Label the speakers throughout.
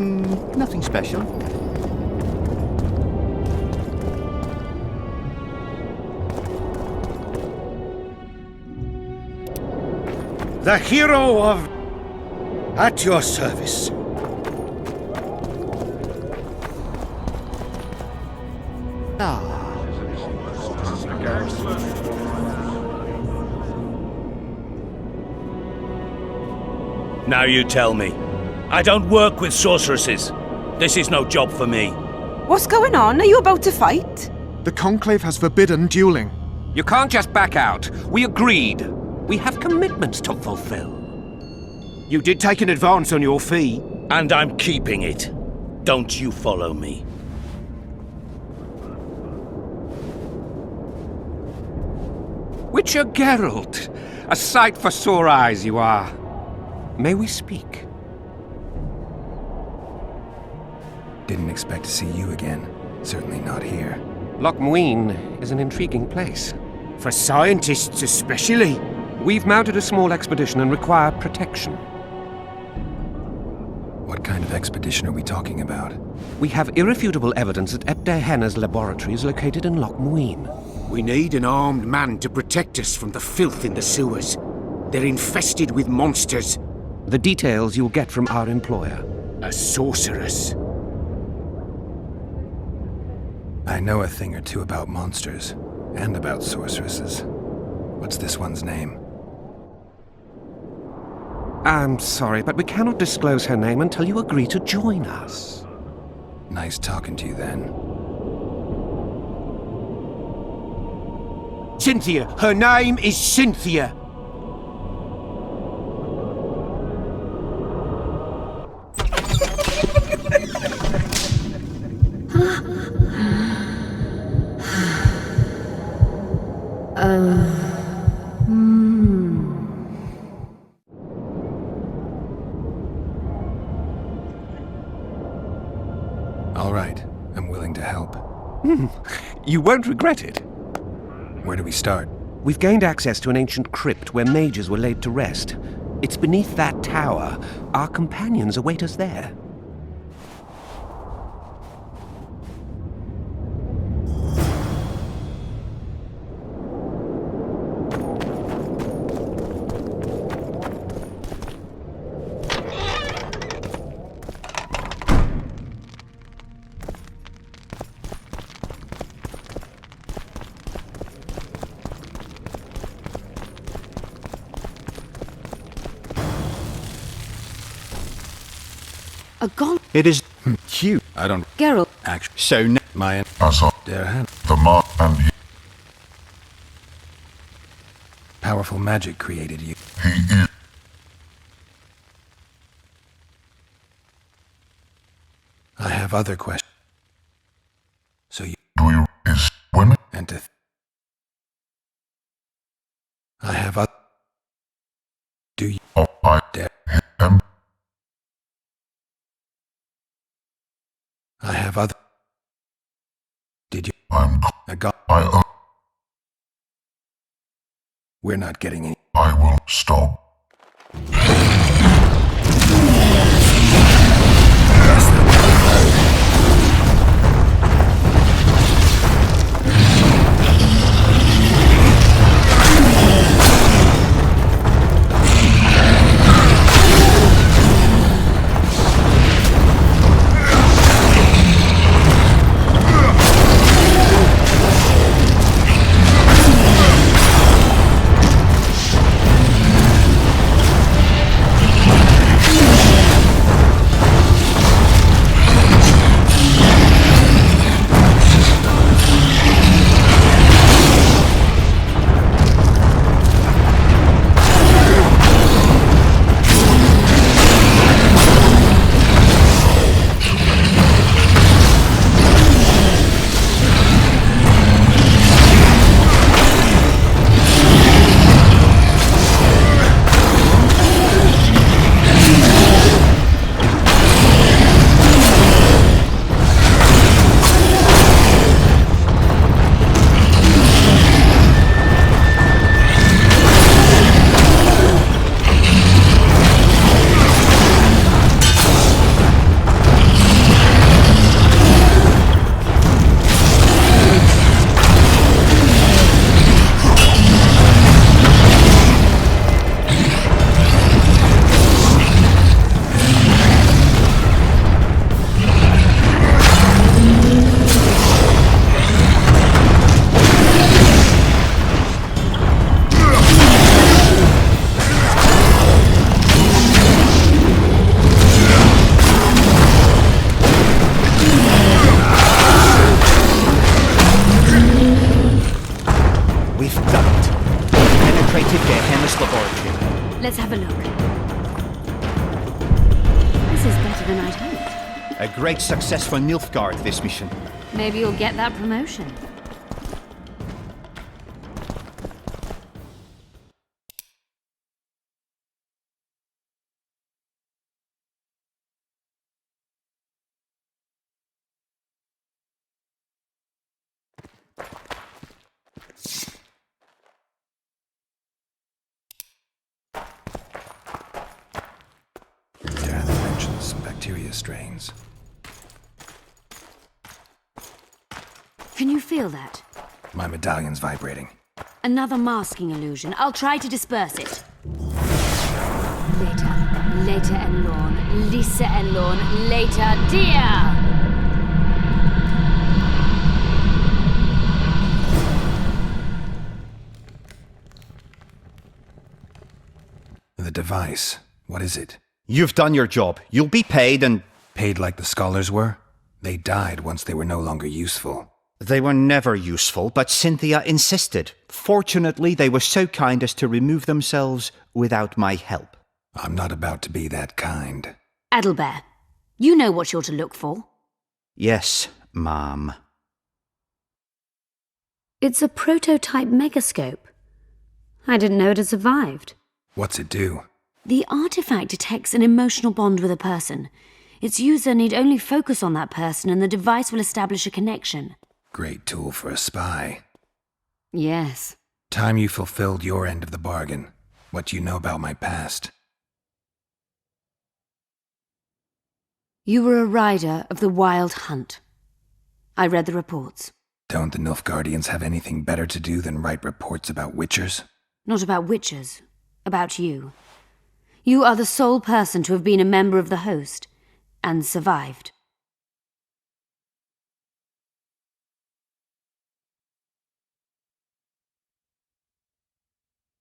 Speaker 1: Nothing special.
Speaker 2: The hero of... At your service.
Speaker 3: Now you tell me. I don't work with sorceresses. This is no job for me.
Speaker 4: What's going on? Are you about to fight?
Speaker 5: The Conclave has forbidden dueling.
Speaker 6: You can't just back out. We agreed. We have commitments to fulfill.
Speaker 2: You did take an advance on your fee.
Speaker 3: And I'm keeping it. Don't you follow me.
Speaker 6: Witcher Geralt, a sight for sore eyes you are. May we speak?
Speaker 7: Didn't expect to see you again. Certainly not here.
Speaker 6: Loch Muin is an intriguing place.
Speaker 2: For scientists especially.
Speaker 6: We've mounted a small expedition and require protection.
Speaker 7: What kind of expedition are we talking about?
Speaker 6: We have irrefutable evidence that Epte Henna's laboratory is located in Loch Muin.
Speaker 2: We need an armed man to protect us from the filth in the sewers. They're infested with monsters.
Speaker 6: The details you'll get from our employer.
Speaker 2: A sorceress.
Speaker 7: I know a thing or two about monsters, and about sorceresses. What's this one's name?
Speaker 6: I'm sorry, but we cannot disclose her name until you agree to join us.
Speaker 7: Nice talking to you then.
Speaker 2: Cynthia! Her name is Cynthia!
Speaker 7: All right, I'm willing to help.
Speaker 6: You won't regret it.
Speaker 7: Where do we start?
Speaker 6: We've gained access to an ancient crypt where mages were laid to rest. It's beneath that tower. Our companions await us there.
Speaker 4: A gong.
Speaker 5: It is cute.
Speaker 7: I don't
Speaker 4: Geralt.
Speaker 7: actually.
Speaker 5: So
Speaker 7: My
Speaker 8: Also,
Speaker 7: there had
Speaker 8: the mark and
Speaker 7: powerful magic created you.
Speaker 8: he is.
Speaker 7: I have other questions. So you
Speaker 8: Do you is when
Speaker 7: and to. I have other. Do you
Speaker 8: oh I
Speaker 7: dare?
Speaker 8: am
Speaker 7: I have other. Did you?
Speaker 8: I'm
Speaker 7: I got.
Speaker 8: I
Speaker 7: We're not getting any.
Speaker 8: I will stop.
Speaker 1: great success for Nilfgaard, this mission.
Speaker 9: Maybe you'll get that promotion.
Speaker 7: Bacteria strains.
Speaker 9: Can you feel that?
Speaker 7: My medallion's vibrating.
Speaker 9: Another masking illusion. I'll try to disperse it. Later. Later and Lorn. Lisa and Lorn. Later, dear!
Speaker 7: The device. What is it?
Speaker 1: You've done your job. You'll be paid and...
Speaker 7: Paid like the scholars were? They died once they were no longer useful.
Speaker 1: They were never useful, but Cynthia insisted. Fortunately, they were so kind as to remove themselves without my help.
Speaker 7: I'm not about to be that kind.
Speaker 9: Adalbert, you know what you're to look for.
Speaker 1: Yes, ma'am.
Speaker 9: It's a prototype megascope. I didn't know it had survived.
Speaker 7: What's it do?
Speaker 9: The artifact detects an emotional bond with a person. Its user need only focus on that person and the device will establish a connection.
Speaker 7: Great tool for a spy.
Speaker 9: Yes.
Speaker 7: Time you fulfilled your end of the bargain. What do you know about my past?
Speaker 9: You were a rider of the Wild Hunt. I read the reports.
Speaker 7: Don't the Nilfgaardians have anything better to do than write reports about witchers?
Speaker 9: Not about witchers. About you. You are the sole person to have been a member of the host, and survived.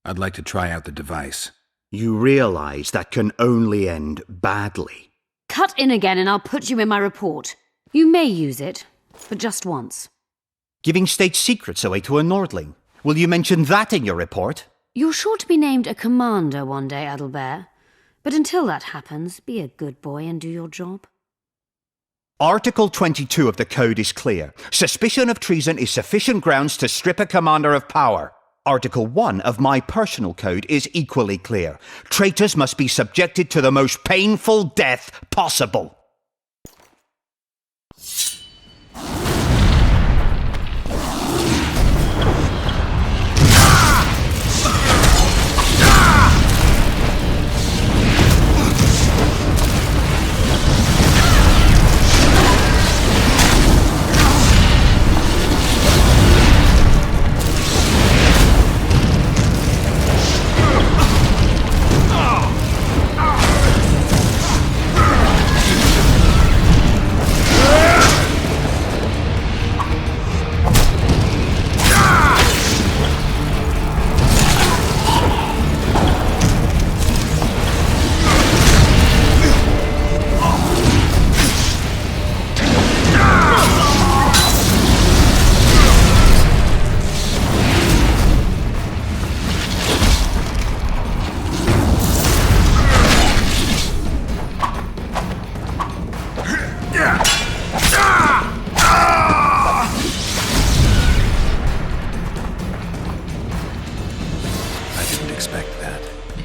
Speaker 7: I'd like to try out the device.
Speaker 1: You realize that can only end badly.
Speaker 9: Cut in again and I'll put you in my report. You may use it, but just once.
Speaker 1: Giving state secrets away to a Nordling. Will you mention that in your report?
Speaker 9: You're sure to be named a commander one day, Adalbert. But until that happens, be a good boy and do your job.
Speaker 1: Article 22 of the Code is clear. Suspicion of treason is sufficient grounds to strip a commander of power. Article 1 of my personal code is equally clear. Traitors must be subjected to the most painful death possible.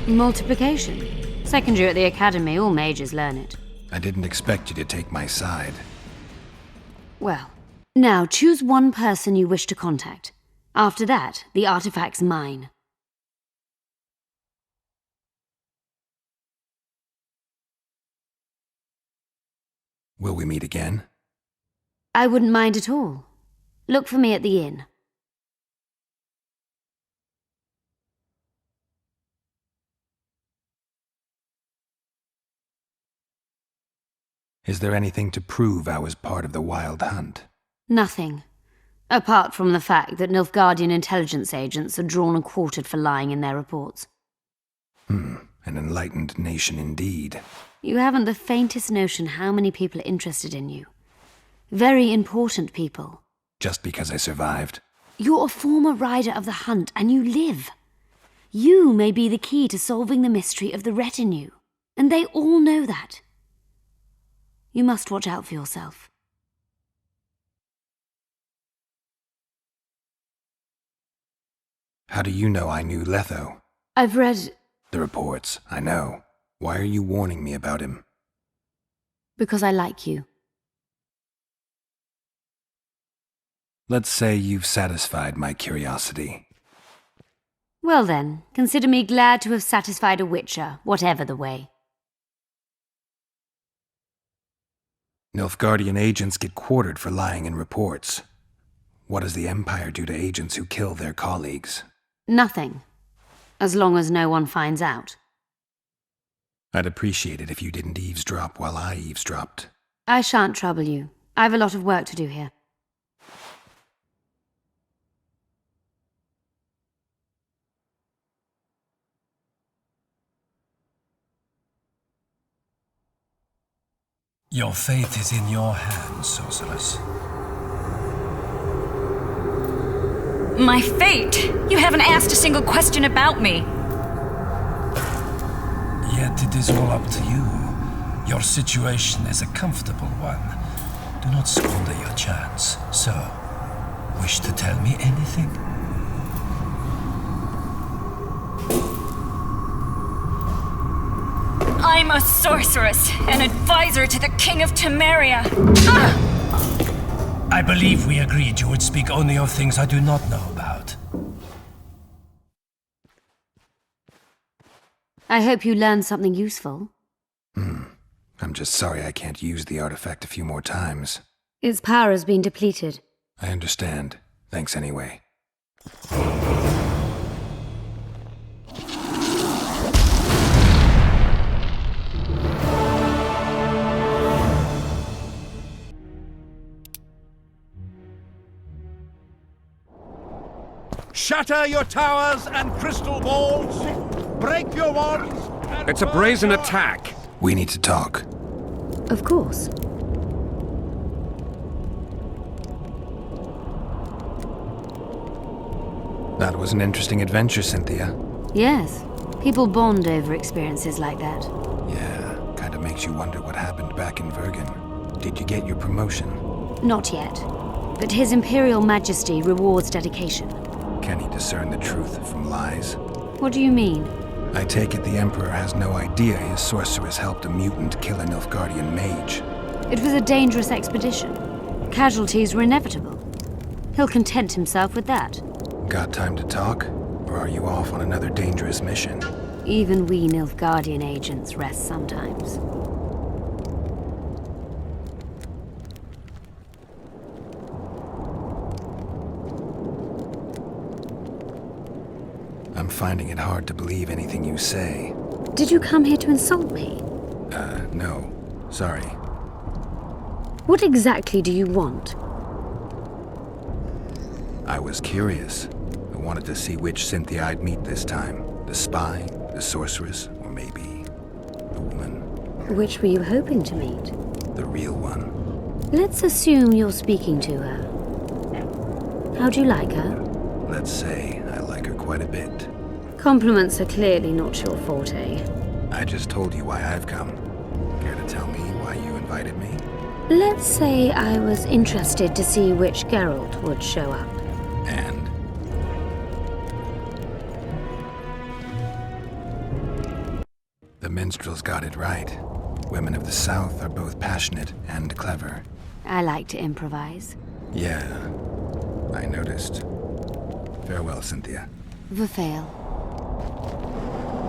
Speaker 9: Multiplication. Second year at the academy, all mages learn it.
Speaker 7: I didn't expect you to take my side.
Speaker 9: Well, now choose one person you wish to contact. After that, the artifact's mine.
Speaker 7: Will we meet again?
Speaker 9: I wouldn't mind at all. Look for me at the inn.
Speaker 7: Is there anything to prove I was part of the Wild Hunt?
Speaker 9: Nothing. Apart from the fact that Nilfgaardian intelligence agents are drawn and quartered for lying in their reports.
Speaker 7: An enlightened nation indeed.
Speaker 9: You haven't the faintest notion how many people are interested in you. Very important people.
Speaker 7: Just because I survived?
Speaker 9: You're a former rider of the hunt, and you live. You may be the key to solving the mystery of the retinue, and they all know that. You must watch out for yourself.
Speaker 7: How do you know I knew Letho?
Speaker 9: I've read...
Speaker 7: The reports, I know. Why are you warning me about him?
Speaker 9: because I like you.
Speaker 7: Let's say you've satisfied my curiosity.
Speaker 9: Well then, consider me glad to have satisfied a witcher, whatever the way.
Speaker 7: Nilfgaardian agents get quartered for lying in reports. What does the Empire do to agents who kill their colleagues?
Speaker 9: Nothing. As long as no one finds out.
Speaker 7: I'd appreciate it if you didn't eavesdrop while I eavesdropped.
Speaker 9: I shan't trouble you. I've a lot of work to do here.
Speaker 10: Your fate is in your hands, sorceress.
Speaker 11: My fate? You haven't asked a single question about me.
Speaker 10: Yet it is all up to you. Your situation is a comfortable one. Do not squander your chance. So, wish to tell me anything?
Speaker 11: I'm a sorceress, an advisor to the King of Temeria.
Speaker 10: I believe we agreed you would speak only of things I do not know about.
Speaker 9: I hope you learned something useful.
Speaker 7: I'm just sorry I can't use the artifact a few more times.
Speaker 9: Its power has been depleted.
Speaker 7: I understand. Thanks anyway.
Speaker 3: Shatter your towers and crystal balls! Break your walls!
Speaker 2: It's a brazen attack!
Speaker 7: We need to talk.
Speaker 9: Of course.
Speaker 7: That was an interesting adventure, Cynthia.
Speaker 9: Yes. People bond over experiences like that.
Speaker 7: Yeah, kinda makes you wonder what happened back in Vergen. Did you get your promotion?
Speaker 9: Not yet. But His Imperial Majesty rewards dedication.
Speaker 7: Can he discern the truth from lies?
Speaker 9: What do you mean?
Speaker 7: I take it the Emperor has no idea his sorceress helped a mutant kill a Nilfgaardian mage.
Speaker 9: It was a dangerous expedition. Casualties were inevitable. He'll content himself with that.
Speaker 7: Got time to talk? Or are you off on another dangerous mission?
Speaker 9: Even we Nilfgaardian agents rest sometimes.
Speaker 7: I'm finding it hard to believe anything you say.
Speaker 9: Did you come here to insult me?
Speaker 7: No. Sorry.
Speaker 9: What exactly do you want?
Speaker 7: I was curious. I wanted to see which Cynthia I'd meet this time. The spy, the sorceress, or maybe the woman.
Speaker 9: Which were you hoping to meet?
Speaker 7: The real one.
Speaker 9: Let's assume you're speaking to her. How do you like her?
Speaker 7: Let's say I like her quite a bit.
Speaker 9: Compliments are clearly not your forte.
Speaker 7: I just told you why I've come. Care to tell me why you invited me?
Speaker 9: Let's say I was interested to see which Geralt would show up.
Speaker 7: And? The minstrels got it right. Women of the South are both passionate and clever.
Speaker 9: I like to improvise.
Speaker 7: Yeah, I noticed. Farewell, Cynthia.
Speaker 9: Verfail.